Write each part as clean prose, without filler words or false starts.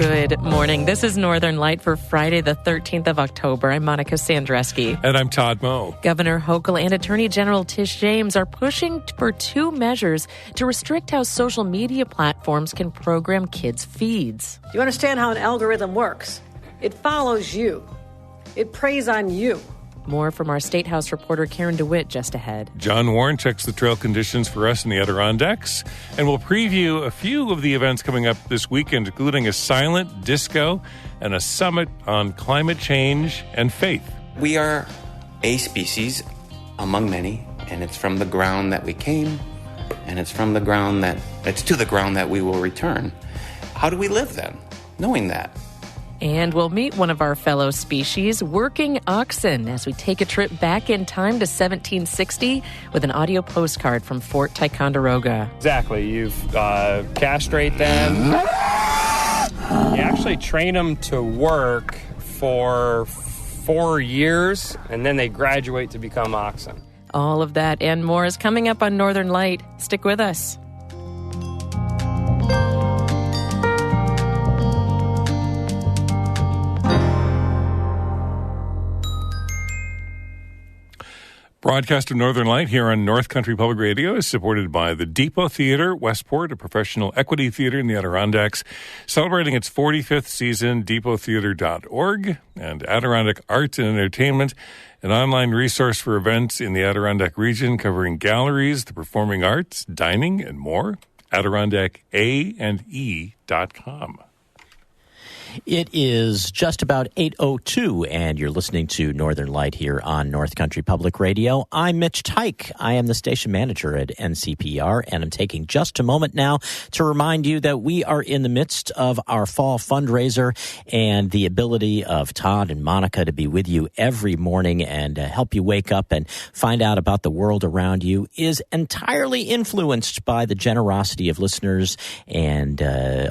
Good morning. This is Northern Light for Friday, the 13th of October. I'm Monica Sandreski. And I'm Todd Moe. Governor Hochul and Attorney General Tish James are pushing for two measures to restrict how social media platforms can program kids' feeds. Do you understand how an algorithm works? It follows you. It preys on you. More from our State House reporter Karen DeWitt just ahead. John Warren checks the trail conditions for us in the Adirondacks, and we'll preview a few of the events coming up this weekend, including a silent disco and a summit on climate change and faith. We are a species among many, and it's from the ground that we came, and it's to the ground that we will return. How do we live then, knowing that? And we'll meet one of our fellow species, working oxen, as we take a trip back in time to 1760 with an audio postcard from Fort Ticonderoga. Exactly. You castrate them. You actually train them to work for 4 years, and then they graduate to become oxen. All of that and more is coming up on Northern Light. Stick with us. Broadcast of Northern Light here on North Country Public Radio is supported by the Depot Theater, Westport, a professional equity theater in the Adirondacks. Celebrating its 45th season, depottheater.org, and Adirondack Arts and Entertainment, an online resource for events in the Adirondack region covering galleries, the performing arts, dining, and more. AdirondackA&E.com. It is just about 8:02, and you're listening to Northern Light here on North Country Public Radio. I'm Mitch Tyke. I am the station manager at NCPR, and I'm taking just a moment now to remind you that we are in the midst of our fall fundraiser, and the ability of Todd and Monica to be with you every morning and help you wake up and find out about the world around you is entirely influenced by the generosity of listeners and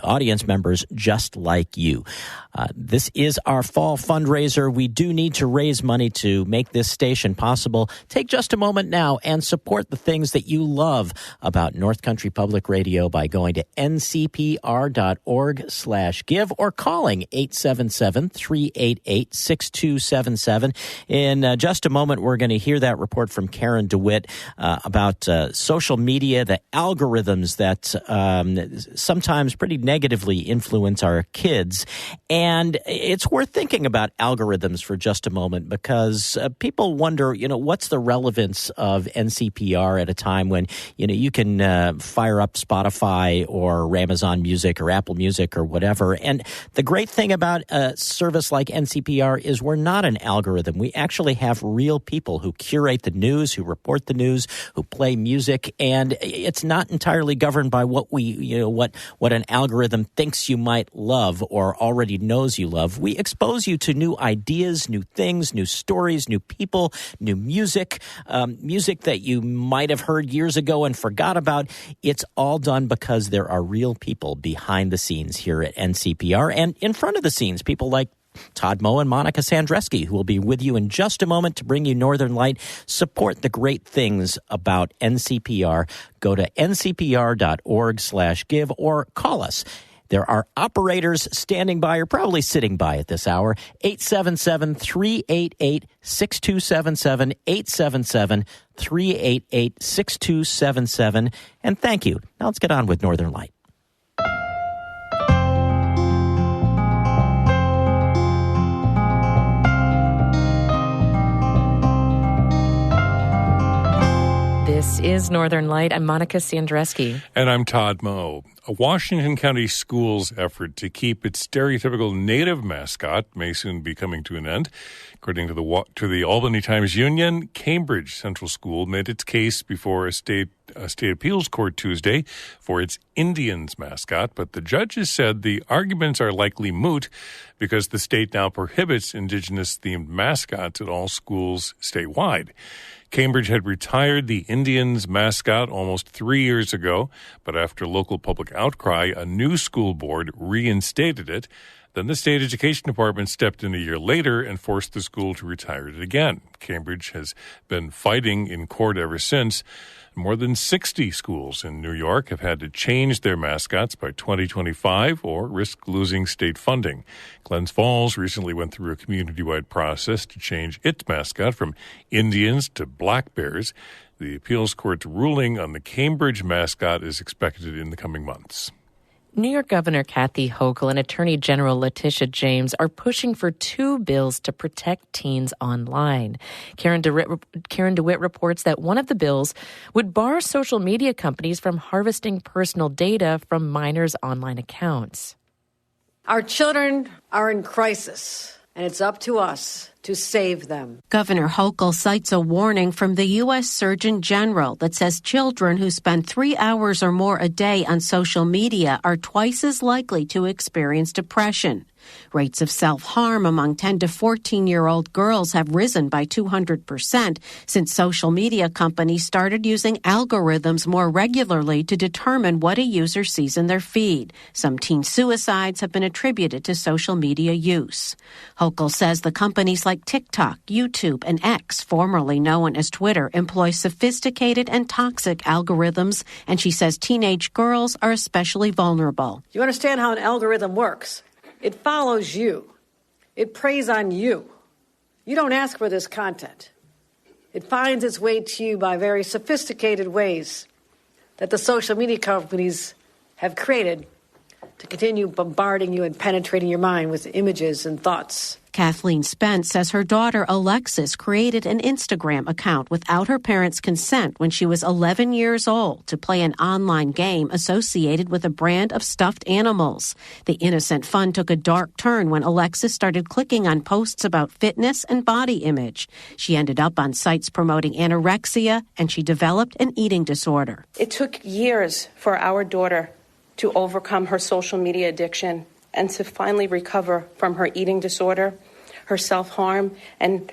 audience members just like you. This is our fall fundraiser. We do need to raise money to make this station possible. Take just a moment now and support the things that you love about North Country Public Radio by going to ncpr.org/give or calling 877-388-6277. In just a moment, we're going to hear that report from Karen DeWitt about social media, the algorithms that sometimes pretty negatively influence our kids. And it's worth thinking about algorithms for just a moment because people wonder, what's the relevance of NCPR at a time when, you can fire up Spotify or Amazon Music or Apple Music or whatever. And the great thing about a service like NCPR is we're not an algorithm. We actually have real people who curate the news, who report the news, who play music, and it's not entirely governed by what what an algorithm thinks you might love or already knows you love. We expose you to new ideas, new things, new stories, new people, new music, music that you might have heard years ago and forgot about. It's all done because there are real people behind the scenes here at NCPR and in front of the scenes, people like Todd Moe and Monica Sandreski, who will be with you in just a moment to bring you Northern Light. Support the great things about NCPR. Go to ncpr.org/give or call us. There are operators standing by or probably sitting by at this hour. 877-388-6277, 877-388-6277. And thank you. Now let's get on with Northern Light. This is Northern Light. I'm Monica Sandreski. And I'm Todd Moe. A Washington County Schools effort to keep its stereotypical Native mascot may soon be coming to an end. According to the Albany Times-Union, Cambridge Central School made its case before a state appeals court Tuesday for its Indians mascot, but the judges said the arguments are likely moot because the state now prohibits Indigenous-themed mascots at all schools statewide. Cambridge had retired the Indians mascot almost 3 years ago, but after local public outcry, a new school board reinstated it. Then the state education department stepped in a year later and forced the school to retire it again. Cambridge has been fighting in court ever since. More than 60 schools in New York have had to change their mascots by 2025 or risk losing state funding. Glens Falls recently went through a community-wide process to change its mascot from Indians to black bears. The appeals court's ruling on the Cambridge mascot is expected in the coming months. New York Governor Kathy Hochul and Attorney General Letitia James are pushing for two bills to protect teens online. Karen DeWitt reports that one of the bills would bar social media companies from harvesting personal data from minors' online accounts. Our children are in crisis, and it's up to us to save them. Governor Hochul cites a warning from the U.S. Surgeon General that says children who spend 3 hours or more a day on social media are twice as likely to experience depression. Rates of self-harm among 10 to 14-year-old girls have risen by 200% since social media companies started using algorithms more regularly to determine what a user sees in their feed. Some teen suicides have been attributed to social media use. Hochul says the companies like TikTok, YouTube, and X, formerly known as Twitter, employ sophisticated and toxic algorithms, and she says teenage girls are especially vulnerable. You understand how an algorithm works? It follows you. It preys on you. You don't ask for this content. It finds its way to you by very sophisticated ways that the social media companies have created to continue bombarding you and penetrating your mind with images and thoughts. Kathleen Spence says her daughter Alexis created an Instagram account without her parents' consent when she was 11 years old to play an online game associated with a brand of stuffed animals. The innocent fun took a dark turn when Alexis started clicking on posts about fitness and body image. She ended up on sites promoting anorexia, and she developed an eating disorder. It took years for our daughter to overcome her social media addiction and to finally recover from her eating disorder, her self-harm, and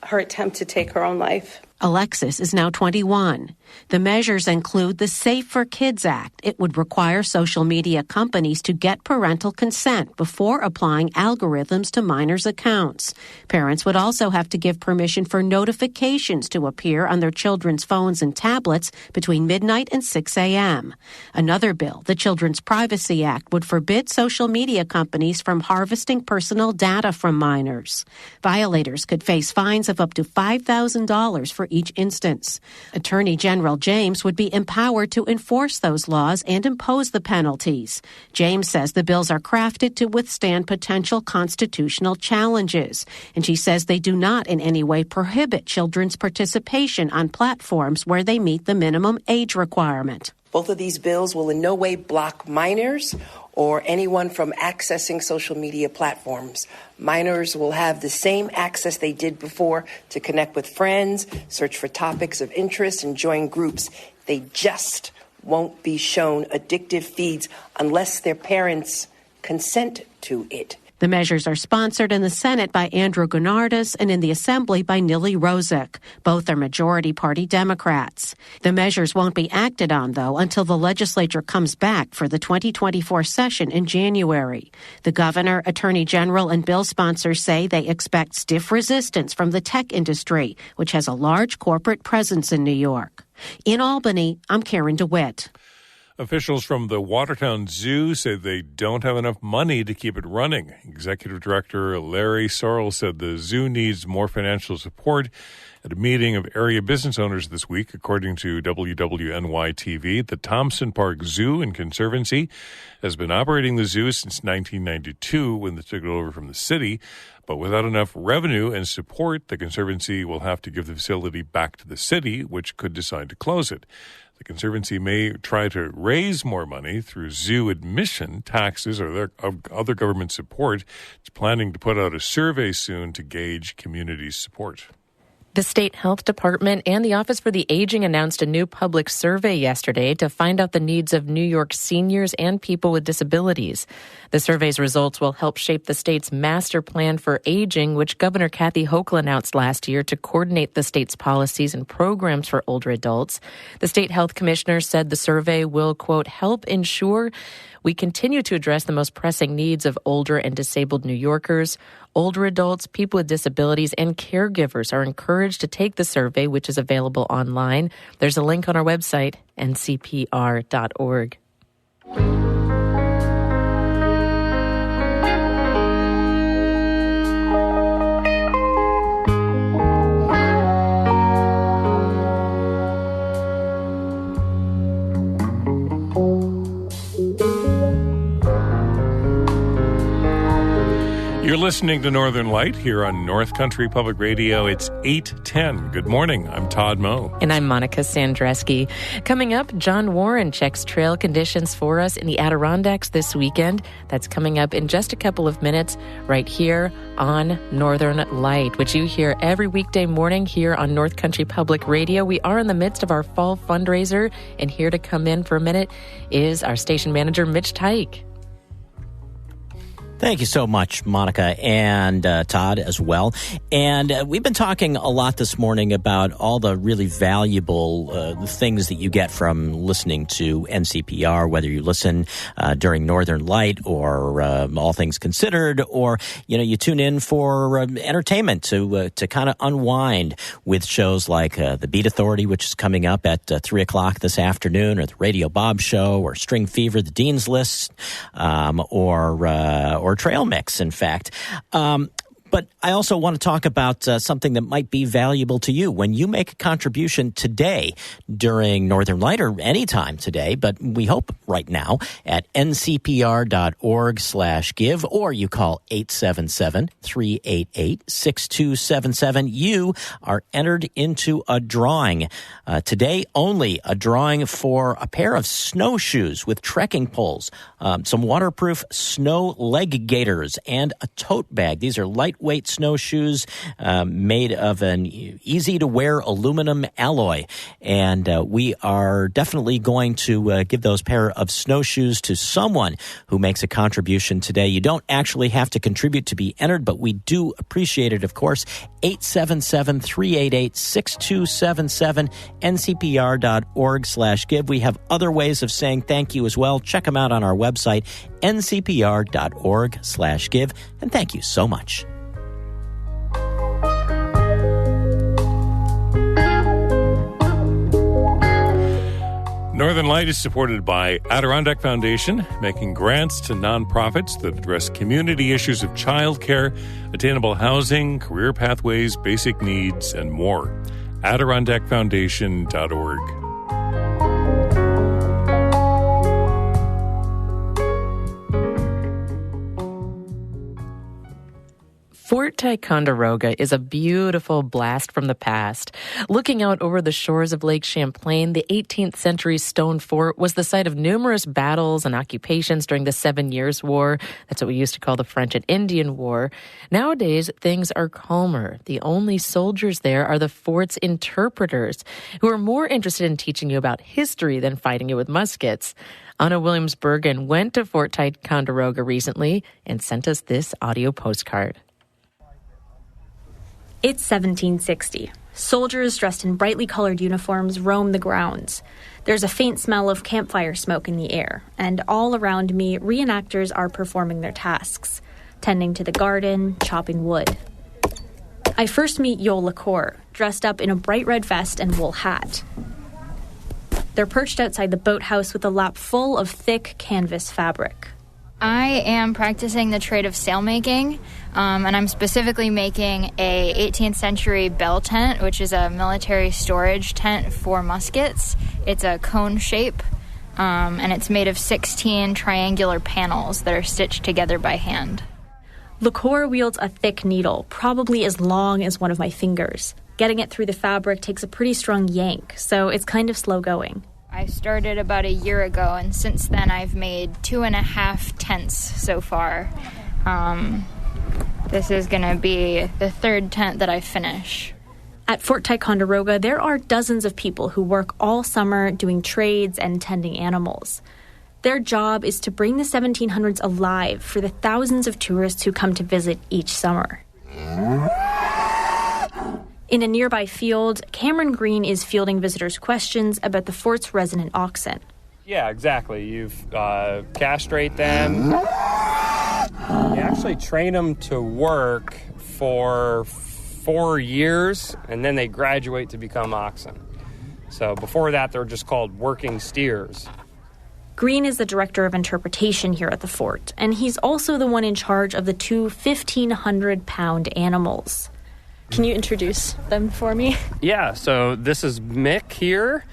her attempt to take her own life. Alexis is now 21. The measures include the Safe for Kids Act. It would require social media companies to get parental consent before applying algorithms to minors' accounts. Parents would also have to give permission for notifications to appear on their children's phones and tablets between midnight and 6 a.m. Another bill, the Children's Privacy Act, would forbid social media companies from harvesting personal data from minors. Violators could face fines of up to $5,000 for each instance. Attorney General James would be empowered to enforce those laws and impose the penalties. James says the bills are crafted to withstand potential constitutional challenges, and she says they do not in any way prohibit children's participation on platforms where they meet the minimum age requirement. Both of these bills will in no way block minors or anyone from accessing social media platforms. Minors will have the same access they did before to connect with friends, search for topics of interest, and join groups. They just won't be shown addictive feeds unless their parents consent to it. The measures are sponsored in the Senate by Andrew Gennardis and in the Assembly by Nili Rozek. Both are majority party Democrats. The measures won't be acted on, though, until the legislature comes back for the 2024 session in January. The governor, attorney general, and bill sponsors say they expect stiff resistance from the tech industry, which has a large corporate presence in New York. In Albany, I'm Karen DeWitt. Officials from the Watertown Zoo say they don't have enough money to keep it running. Executive Director Larry Sorrell said the zoo needs more financial support at a meeting of area business owners this week. According to WWNY-TV, the Thompson Park Zoo and Conservancy has been operating the zoo since 1992 when they took it over from the city. But without enough revenue and support, the Conservancy will have to give the facility back to the city, which could decide to close it. The Conservancy may try to raise more money through zoo admission, taxes, or other government support. It's planning to put out a survey soon to gauge community support. The state health department and the Office for the Aging announced a new public survey yesterday to find out the needs of New York seniors and people with disabilities. The survey's results will help shape the state's master plan for aging, which Governor Kathy Hochul announced last year to coordinate the state's policies and programs for older adults. The state health commissioner said the survey will, quote, help ensure we continue to address the most pressing needs of older and disabled New Yorkers. Older adults, people with disabilities, and caregivers are encouraged to take the survey, which is available online. There's a link on our website, ncpr.org. You're listening to Northern Light here on North Country Public Radio. It's 8:10. Good morning. I'm Todd Moe. And I'm Monica Sandreski. Coming up, John Warren checks trail conditions for us in the Adirondacks this weekend. That's coming up in just a couple of minutes right here on Northern Light, which you hear every weekday morning here on North Country Public Radio. We are in the midst of our fall fundraiser, and here to come in for a minute is our station manager, Mitch Tyke. Thank you so much, Monica, and Todd as well. And we've been talking a lot this morning about all the really valuable things that you get from listening to NCPR, whether you listen during Northern Light or All Things Considered, or you tune in for entertainment to kind of unwind with shows like the Beat Authority, which is coming up at 3 o'clock this afternoon, or the Radio Bob Show, or String Fever, the Dean's List, or Trail Mix, in fact. But I also want to talk about something that might be valuable to you. When you make a contribution today during Northern Light, or any time today, but we hope right now, at ncpr.org/give, or you call 877-388-6277, you are entered into a drawing. Today only, a drawing for a pair of snowshoes with trekking poles, some waterproof snow leg gaiters, and a tote bag. These are lightweight snowshoes made of an easy-to-wear aluminum alloy. And we are definitely going to give those pair of snowshoes to someone who makes a contribution today. You don't actually have to contribute to be entered, but we do appreciate it, of course. 877-388-6277, ncpr.org/give. We have other ways of saying thank you as well. Check them out on our website, ncpr.org/give. And thank you so much. Northern Light is supported by Adirondack Foundation, making grants to nonprofits that address community issues of childcare, attainable housing, career pathways, basic needs, and more. AdirondackFoundation.org. Fort Ticonderoga is a beautiful blast from the past. Looking out over the shores of Lake Champlain, the 18th century stone fort was the site of numerous battles and occupations during the 7 Years' War. That's what we used to call the French and Indian War. Nowadays, things are calmer. The only soldiers there are the fort's interpreters, who are more interested in teaching you about history than fighting you with muskets. Anna Williams-Bergen went to Fort Ticonderoga recently and sent us this audio postcard. It's 1760. Soldiers dressed in brightly colored uniforms roam the grounds. There's a faint smell of campfire smoke in the air, and all around me, reenactors are performing their tasks, tending to the garden, chopping wood. I first meet Yol LaCour, dressed up in a bright red vest and wool hat. They're perched outside the boathouse with a lap full of thick canvas fabric. I am practicing the trade of sailmaking, and I'm specifically making a 18th century bell tent, which is a military storage tent for muskets. It's a cone shape, and it's made of 16 triangular panels that are stitched together by hand. LaCour wields a thick needle, probably as long as one of my fingers. Getting it through the fabric takes a pretty strong yank, so it's kind of slow going. I started about a year ago, and since then I've made 2.5 tents so far. This is going to be the third tent that I finish. At Fort Ticonderoga, there are dozens of people who work all summer doing trades and tending animals. Their job is to bring the 1700s alive for the thousands of tourists who come to visit each summer. In a nearby field, Cameron Green is fielding visitors' questions about the fort's resident oxen. Yeah, exactly. You castrate them. You actually train them to work for 4 years, and then they graduate to become oxen. So before that, they're just called working steers. Green is the director of interpretation here at the fort, and he's also the one in charge of the two 1,500-pound animals. Can you introduce them for me? Yeah, so this is Mick here.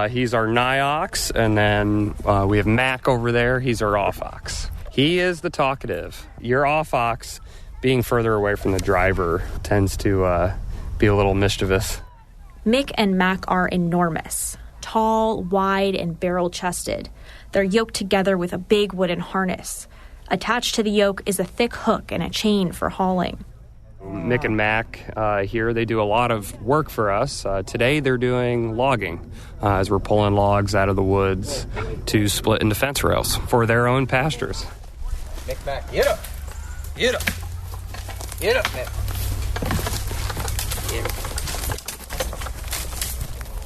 He's our nigh ox, and then we have Mac over there. He's our off ox. He is the talkative. Your off ox, being further away from the driver, tends to be a little mischievous. Mick and Mac are enormous, tall, wide, and barrel-chested. They're yoked together with a big wooden harness. Attached to the yoke is a thick hook and a chain for hauling. Mick and Mac here, they do a lot of work for us. Today they're doing logging as we're pulling logs out of the woods to split into fence rails for their own pastures. Mick, Mac, get up. Get up. Get up, Mick. Get up.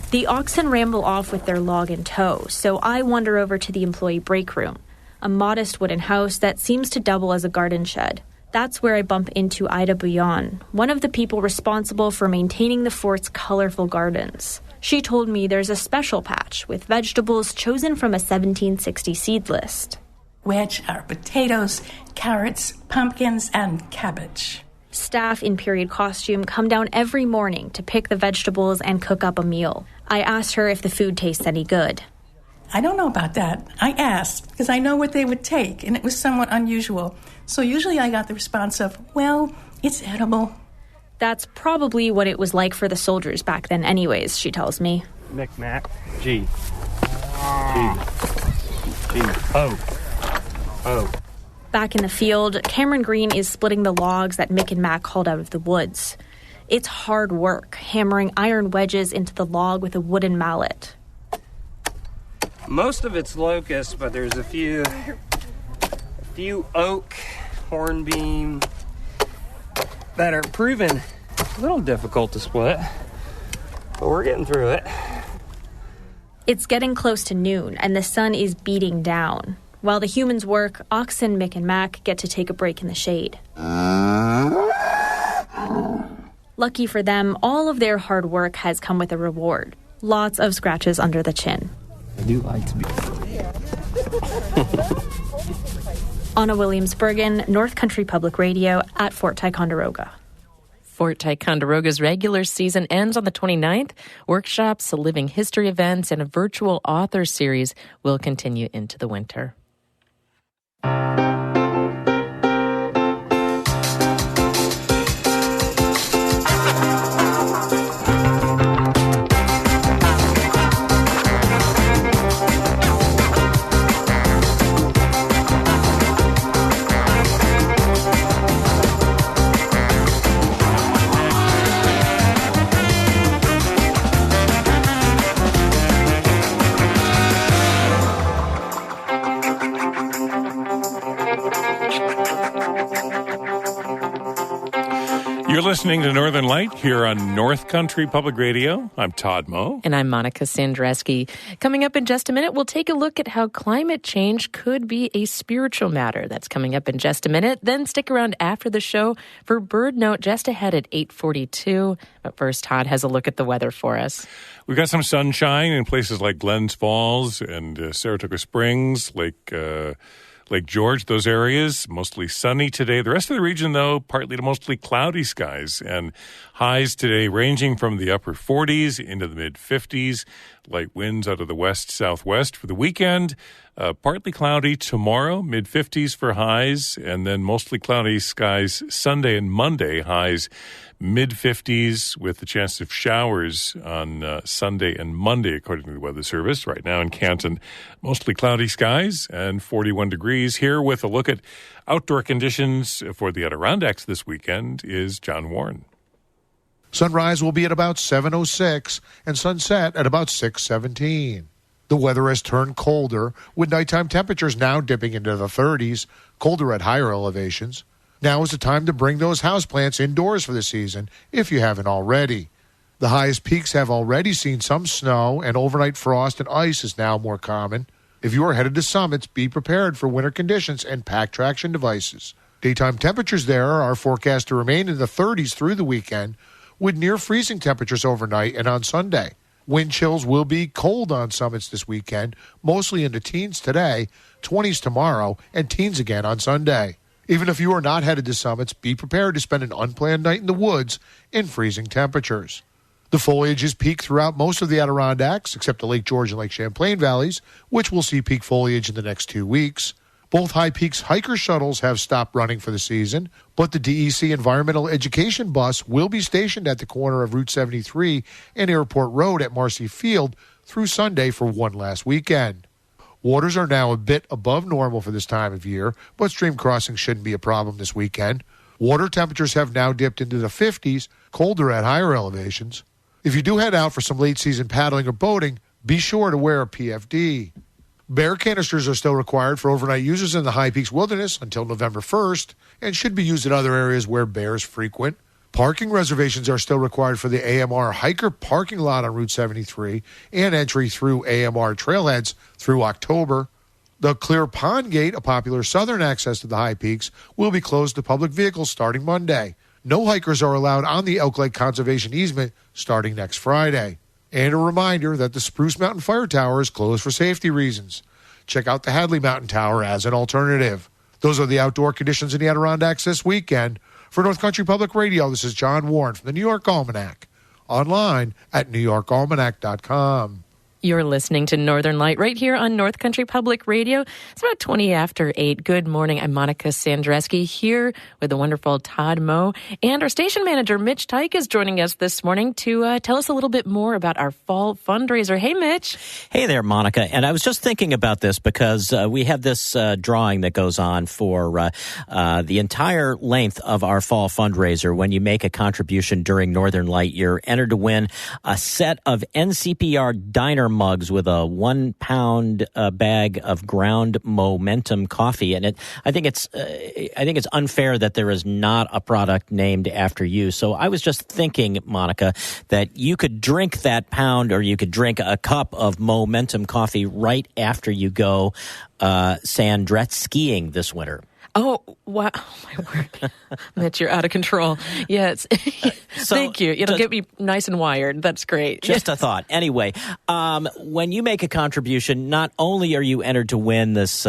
The oxen ramble off with their log in tow, so I wander over to the employee break room, a modest wooden house that seems to double as a garden shed. That's where I bump into Ida Bouillon, one of the people responsible for maintaining the fort's colorful gardens. She told me there's a special patch with vegetables chosen from a 1760 seed list. Which are potatoes, carrots, pumpkins, and cabbage. Staff in period costume come down every morning to pick the vegetables and cook up a meal. I asked her if the food tastes any good. I don't know about that. I asked because I know what they would take, and it was somewhat unusual. So usually I got the response of, well, it's edible. That's probably what it was like for the soldiers back then anyways, she tells me. Mick, Mac, G. G. Oh. Oh. Back in the field, Cameron Green is splitting the logs that Mick and Mac hauled out of the woods. It's hard work, hammering iron wedges into the log with a wooden mallet. Most of it's locust, but there's a few oak, hornbeam that are proven a little difficult to split, but we're getting through it. It's getting close to noon, and the sun is beating down. While the humans work, oxen Mick and Mac get to take a break in the shade. Lucky for them, all of their hard work has come with a reward. Lots of scratches under the chin. I do like to be. Anna Williams-Bergen, North Country Public Radio at Fort Ticonderoga. Fort Ticonderoga's regular season ends on the 29th. Workshops, living history events, and a virtual author series will continue into the winter. You're listening to Northern Light here on North Country Public Radio. I'm Todd Moe. And I'm Monica Sandreski. Coming up in just a minute, we'll take a look at how climate change could be a spiritual matter. That's coming up in just a minute. Then stick around after the show for Bird Note just ahead at 8:42. But first, Todd has a look at the weather for us. We've got some sunshine in places like Glens Falls and Saratoga Springs, Lake George, those areas, mostly sunny today. The rest of the region, though, partly to mostly cloudy skies, and highs today ranging from the upper 40s into the mid-50s. Light winds out of the west-southwest for the weekend. Partly cloudy tomorrow, mid-50s for highs, and then mostly cloudy skies Sunday and Monday, highs mid-50s with the chance of showers on Sunday and Monday, according to the Weather Service. Right now in Canton, mostly cloudy skies and 41 degrees. Here with a look at outdoor conditions for the Adirondacks this weekend is John Warren. Sunrise will be at about 7:06 and sunset at about 6:17. The weather has turned colder, with nighttime temperatures now dipping into the 30s, colder at higher elevations. Now is the time to bring those houseplants indoors for the season, if you haven't already. The highest peaks have already seen some snow, and overnight frost and ice is now more common. If you are headed to summits, be prepared for winter conditions and pack traction devices. Daytime temperatures there are forecast to remain in the 30s through the weekend, with near freezing temperatures overnight and on Sunday. Wind chills will be cold on summits this weekend, mostly into teens today, 20s tomorrow, and teens again on Sunday. Even if you are not headed to summits, be prepared to spend an unplanned night in the woods in freezing temperatures. The foliage is peaked throughout most of the Adirondacks, except the Lake George and Lake Champlain valleys, which will see peak foliage in the next 2 weeks. Both High Peaks hiker shuttles have stopped running for the season, but the DEC Environmental Education bus will be stationed at the corner of Route 73 and Airport Road at Marcy Field through Sunday for one last weekend. Waters are now a bit above normal for this time of year, but stream crossing shouldn't be a problem this weekend. Water temperatures have now dipped into the 50s, colder at higher elevations. If you do head out for some late-season paddling or boating, be sure to wear a PFD. Bear canisters are still required for overnight users in the High Peaks Wilderness until November 1st and should be used in other areas where bears frequent. Parking reservations are still required for the AMR hiker parking lot on Route 73 and entry through AMR trailheads through October. The Clear Pond Gate, a popular southern access to the High Peaks, will be closed to public vehicles starting Monday. No hikers are allowed on the Elk Lake Conservation Easement starting next Friday. And a reminder that the Spruce Mountain Fire Tower is closed for safety reasons. Check out the Hadley Mountain Tower as an alternative. Those are the outdoor conditions in the Adirondacks this weekend. For North Country Public Radio, this is John Warren from the New York Almanac. Online at newyorkalmanac.com. You're listening to Northern Light right here on North Country Public Radio. It's about 20 after 8. Good morning. I'm Monica Sandreski here with the wonderful Todd Moe. And our station manager, Mitch Tyke, is joining us this morning to tell us a little bit more about our fall fundraiser. Hey, Mitch. Hey there, Monica. And I was just thinking about this because we have this drawing that goes on for the entire length of our fall fundraiser. When you make a contribution during Northern Light, you're entered to win a set of NCPR diner mugs with a 1 pound bag of ground momentum coffee. And I think it's unfair that there is not a product named after you. So I was just thinking, Monica, that you could drink that pound or you could drink a cup of momentum coffee right after you go Sandret skiing this winter. Oh, wow. Oh, my word. Mitch, you're out of control. Yes. So, thank you. It'll get me nice and wired. That's great. Just a thought. Anyway, when you make a contribution, not only are you entered to win this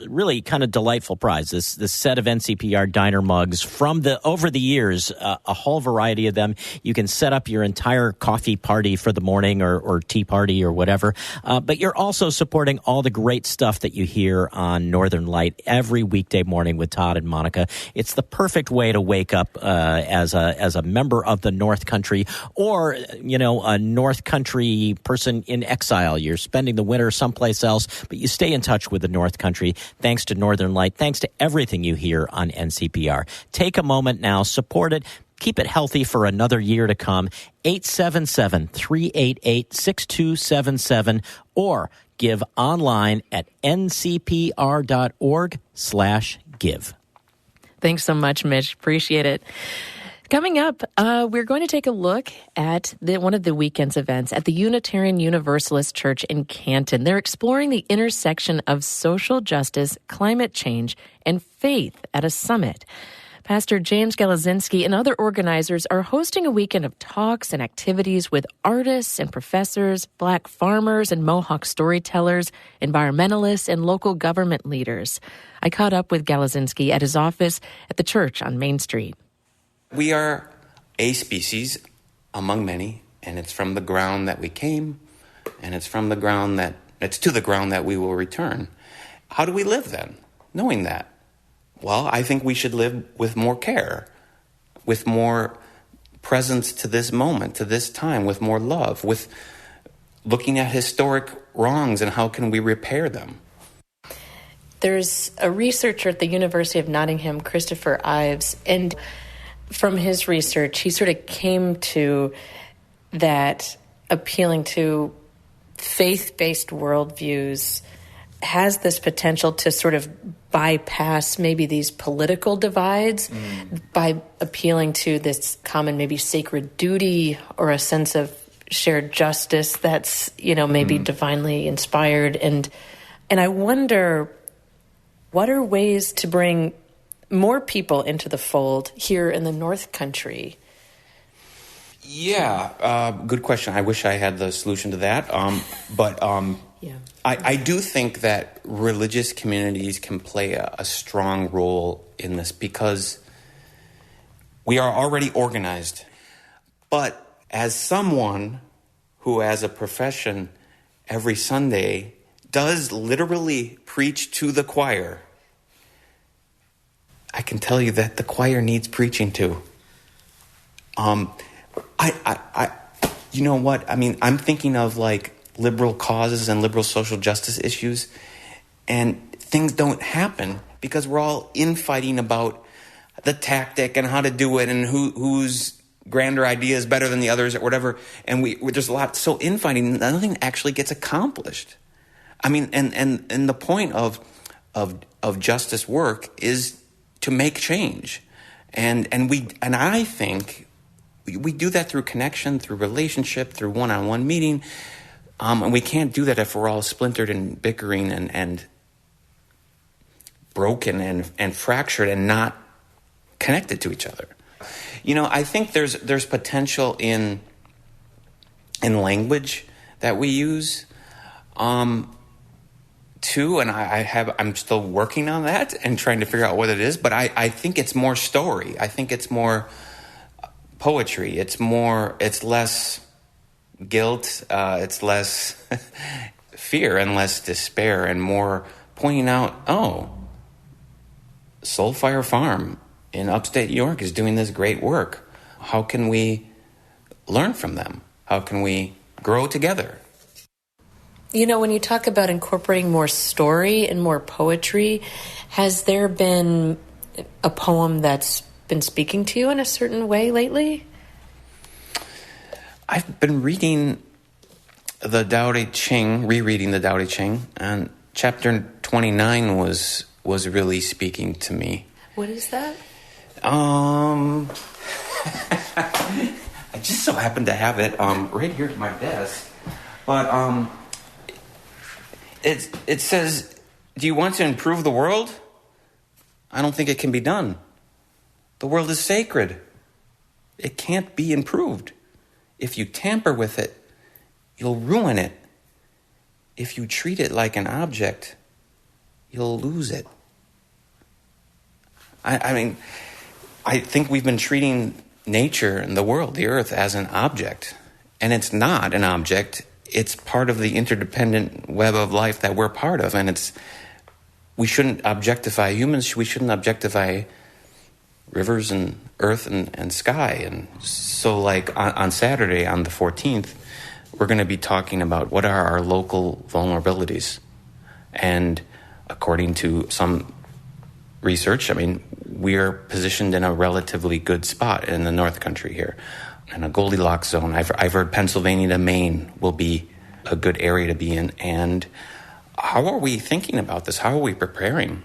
really kind of delightful prize, this set of NCPR diner mugs from over the years, a whole variety of them. You can set up your entire coffee party for the morning or tea party or whatever. But you're also supporting all the great stuff that you hear on Northern Light every weekday morning with Todd and Monica. It's the perfect way to wake up as a member of the North Country, or a North Country person in exile. You're spending the winter someplace else, but you stay in touch with the North Country thanks to Northern Light, thanks to everything you hear on NCPR. Take a moment now, support it. Keep it healthy for another year to come. 877-388-6277 or give online at ncpr.org/give. Thanks so much, Mitch. Appreciate it. Coming up, we're going to take a look at one of the weekend's events at the Unitarian Universalist Church in Canton. They're exploring the intersection of social justice, climate change, and faith at a summit. Pastor James Galazinski and other organizers are hosting a weekend of talks and activities with artists and professors, Black farmers and Mohawk storytellers, environmentalists, and local government leaders. I caught up with Galazinski at his office at the church on Main Street. We are a species among many, and it's from the ground that we came, and it's to the ground that we will return. How do we live then, knowing that? Well, I think we should live with more care, with more presence to this moment, to this time, with more love, with looking at historic wrongs and how can we repair them. There's a researcher at the University of Nottingham, Christopher Ives, and from his research, he sort of came to that appealing to faith-based worldviews has this potential to sort of bypass maybe these political divides by appealing to this common maybe sacred duty or a sense of shared justice that's, maybe divinely inspired. And I wonder, what are ways to bring more people into the fold here in the North Country? Yeah, good question. I wish I had the solution to that. I do think that religious communities can play a strong role in this because we are already organized. But as someone who, as a profession, every Sunday does literally preach to the choir, I can tell you that the choir needs preaching too. You know what? I mean, I'm thinking of like liberal causes and liberal social justice issues, and things don't happen because we're all infighting about the tactic and how to do it and whose grander idea is better than the others or whatever. And there's a lot so infighting, nothing actually gets accomplished. I mean, and the point of justice work is to make change, and I think we do that through connection, through relationship, through one-on-one meeting. And we can't do that if we're all splintered and bickering and broken and fractured and not connected to each other. I think there's potential in language that we use too, and I'm still working on that and trying to figure out what it is. But I think it's more story. I think it's more poetry. It's less guilt, it's less fear and less despair and more pointing out, Soulfire Farm in upstate New York is doing this great work. How can we learn from them? How can we grow together? When you talk about incorporating more story and more poetry, has there been a poem that's been speaking to you in a certain way lately? I've been reading the Tao Te Ching, rereading the Tao Te Ching, and chapter 29 was really speaking to me. What is that? I just so happen to have it right here at my desk. But it says, do you want to improve the world? I don't think it can be done. The world is sacred. It can't be improved. If you tamper with it, you'll ruin it. If you treat it like an object, you'll lose it. I mean, I think we've been treating nature and the world, the earth, as an object. And it's not an object. It's part of the interdependent web of life that we're part of. And we shouldn't objectify humans. We shouldn't objectify rivers and earth and sky. And so like on Saturday, on the 14th, we're going to be talking about what are our local vulnerabilities. And according to some research, I mean, we're positioned in a relatively good spot in the North Country here, in a Goldilocks zone. I've heard Pennsylvania to Maine will be a good area to be in. And how are we thinking about this? How are we preparing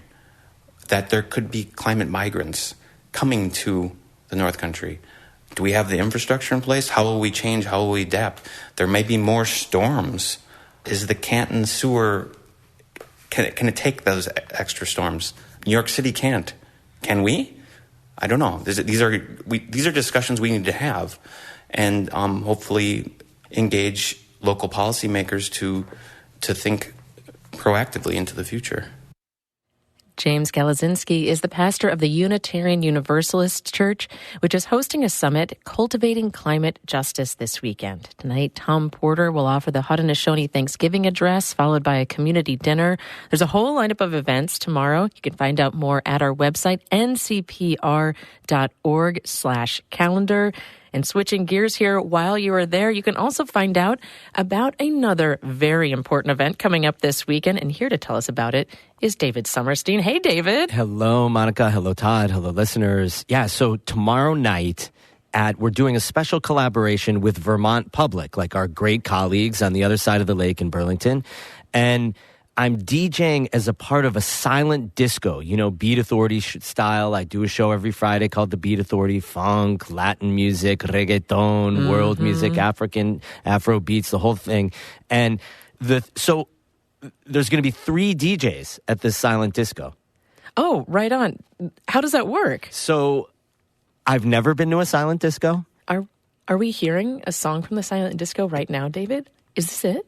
that there could be climate migrants coming to the North Country? Do we have the infrastructure in place? How will we change? How will we adapt? There may be more storms. Is the Canton sewer, can it take those extra storms? New York City can't. Can we? I don't know. These are discussions we need to have, and hopefully engage local policymakers to think proactively into the future. James Galazinski is the pastor of the Unitarian Universalist Church, which is hosting a summit, Cultivating Climate Justice, this weekend. Tonight, Tom Porter will offer the Haudenosaunee Thanksgiving address, followed by a community dinner. There's a whole lineup of events tomorrow. You can find out more at our website, ncpr.org/calendar. And switching gears here, while you are there, you can also find out about another very important event coming up this weekend. And here to tell us about it is David Summerstein. Hey, David. Hello, Monica. Hello, Todd. Hello, listeners. Yeah, so tomorrow night we're doing a special collaboration with Vermont Public, like our great colleagues on the other side of the lake in Burlington. And I'm DJing as a part of a silent disco, Beat Authority style. I do a show every Friday called the Beat Authority, funk, Latin music, reggaeton, world music, Afro beats, the whole thing. And so there's going to be 3 DJs at this silent disco. Oh, right on. How does that work? So I've never been to a silent disco. Are we hearing a song from the silent disco right now, David? Is this it?